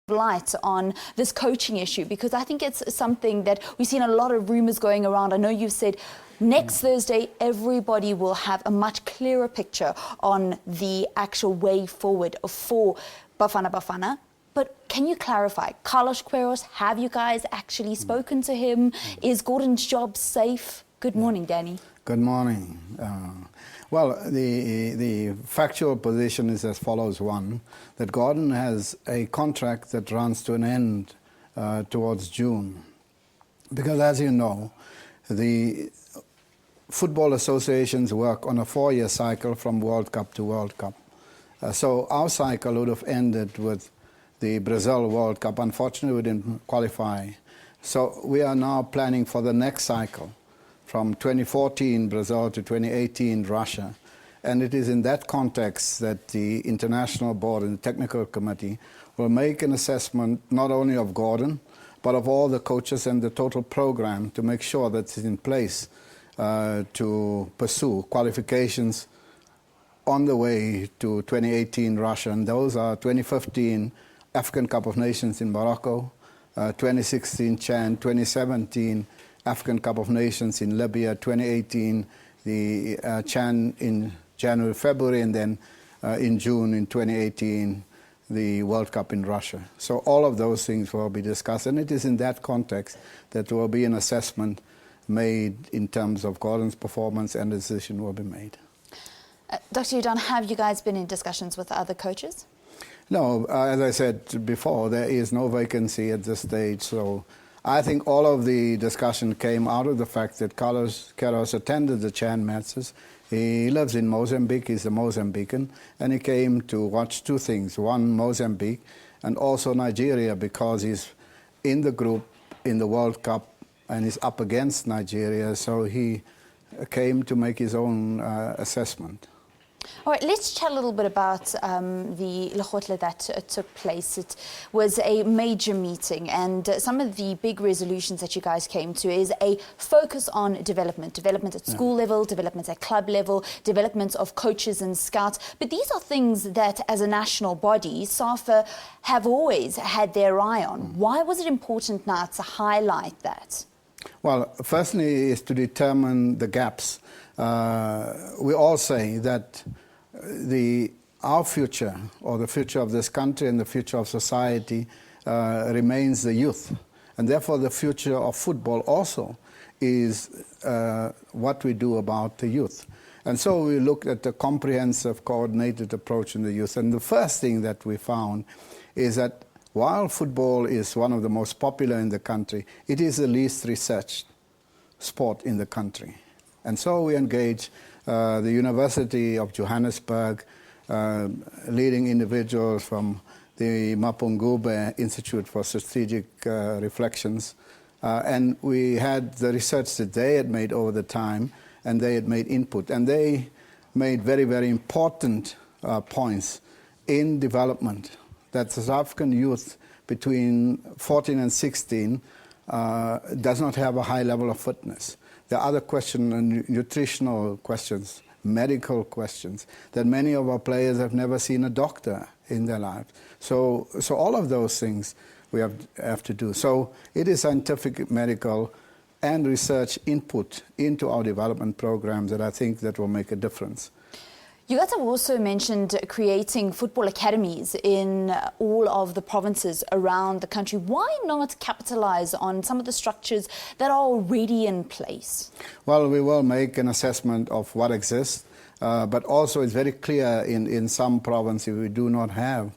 light on this coaching issue, because I think it's something that we've seen a lot of rumours going around. I know you've said next Thursday everybody will have a much clearer picture on the actual way forward for Bafana. But can you clarify, Carlos Queiroz, have you guys actually spoken to him? Is Gordon's job safe? Good morning, Danny. Good morning. Well, the factual position is as follows. One, that Gordon has a contract that runs to an end towards June. Because as you know, the football associations work on a 4-year cycle from World Cup to World Cup. So our cycle would have ended with the Brazil World Cup. Unfortunately, we didn't qualify. So we are now planning for the next cycle, from 2014 Brazil to 2018 Russia. And it is in that context that the International Board and the Technical Committee will make an assessment not only of Gordon, but of all the coaches and the total program to make sure that it's in place to pursue qualifications on the way to 2018 Russia. And those are 2015 African Cup of Nations in Morocco, 2016 Chan, 2017 African Cup of Nations in Libya, 2018 the Chan in January, February, and then in June in 2018 the World Cup in Russia. So all of those things will be discussed, and it is in that context that there will be an assessment made in terms of Gordon's performance, and a decision will be made. Dr. Jordaan, have you guys been in discussions with other coaches? No, as I said before, there is no vacancy at this stage, so I think all of the discussion came out of the fact that Carlos Queiroz attended the Chan matches. He lives in Mozambique, he's a Mozambican, and he came to watch two things. One, Mozambique, and also Nigeria, because he's in the group in the World Cup and he's up against Nigeria, so he came to make his own assessment. All right, let's chat a little bit about the lekgotla that took place. It was a major meeting, and some of the big resolutions that you guys came to is a focus on development at school level, development at club level, development of coaches and scouts. But these are things that, as a national body, SAFA have always had their eye on. Why was it important now to highlight that? Well, firstly is to determine the gaps. We all say that our future, or the future of this country and the future of society, remains the youth. And therefore the future of football also is what we do about the youth. And so we looked at a comprehensive, coordinated approach in the youth. And the first thing that we found is that while football is one of the most popular in the country, it is the least researched sport in the country. And so we engage the University of Johannesburg, leading individuals from the Mapungubwe Institute for Strategic Reflections, and we had the research that they had made over the time, and they had made input. And they made very, very important points in development, that the South African youth between 14 and 16 does not have a high level of fitness. There are other questions, nutritional questions, medical questions, that many of our players have never seen a doctor in their lives. So all of those things we have to do. So it is scientific, medical, and research input into our development programs that I think that will make a difference. You guys have also mentioned creating football academies in all of the provinces around the country. Why not capitalize on some of the structures that are already in place? Well, we will make an assessment of what exists, but also it's very clear in some provinces we do not have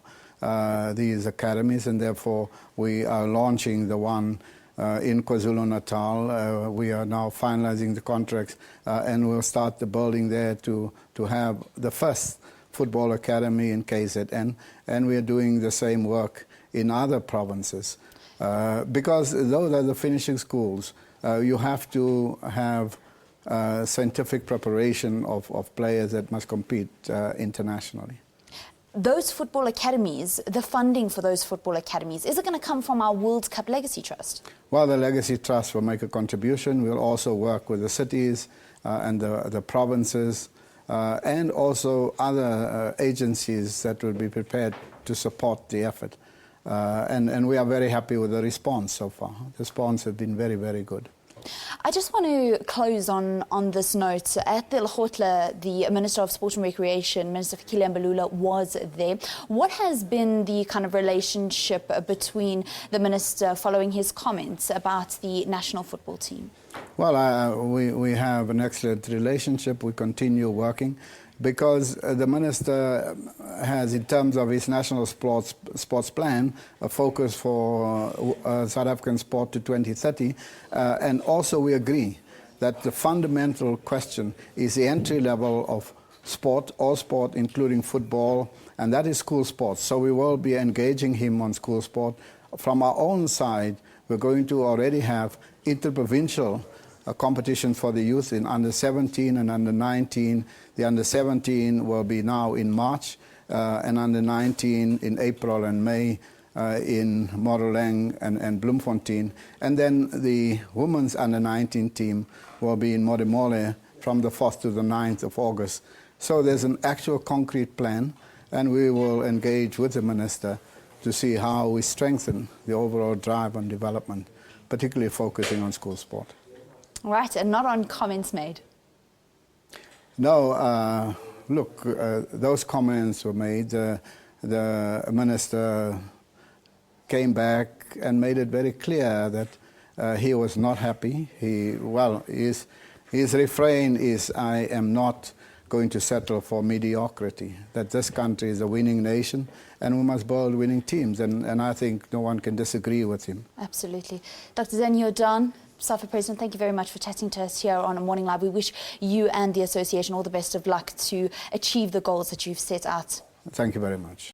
these academies, and therefore we are launching the one in KwaZulu-Natal. We are now finalizing the contracts, and we'll start the building there to have the first football academy in KZN, and we are doing the same work in other provinces. Because those are the finishing schools, you have to have scientific preparation of players that must compete internationally. Those football academies, the funding for those football academies, is it going to come from our World Cup Legacy Trust? Well, the Legacy Trust will make a contribution. We'll also work with the cities and the provinces and also other agencies that will be prepared to support the effort. And we are very happy with the response so far. The response has been very, very good. I just want to close on this note. At the lekgotla, the Minister of Sport and Recreation, Minister Fikile Mbalula, was there. What has been the kind of relationship between the Minister following his comments about the national football team? Well, we have an excellent relationship. We continue working because the Minister has, in terms of his national sports plan, a focus for South African sport to 2030. And also we agree that the fundamental question is the entry level of sport, all sport, including football, and that is school sports. So we will be engaging him on school sport. From our own side, we're going to already have interprovincial competition for the youth in under 17 and under 19. The under 17 will be now in March, and under 19 in April and May in Moroleng and Bloemfontein. And then the women's under 19 team will be in Modimolle from the 4th to the 9th of August. So there's an actual concrete plan, and we will engage with the Minister to see how we strengthen the overall drive on development, particularly focusing on school sport. Right, and not on comments made. No, look, those comments were made. The Minister came back and made it very clear that he was not happy. His refrain is, "I am not going to settle for mediocrity," that this country is a winning nation and we must build winning teams. And I think no one can disagree with him. Absolutely. Dr. Danny Jordaan, SAFA President, thank you very much for chatting to us here on A Morning Live. We wish you and the association all the best of luck to achieve the goals that you've set out. Thank you very much.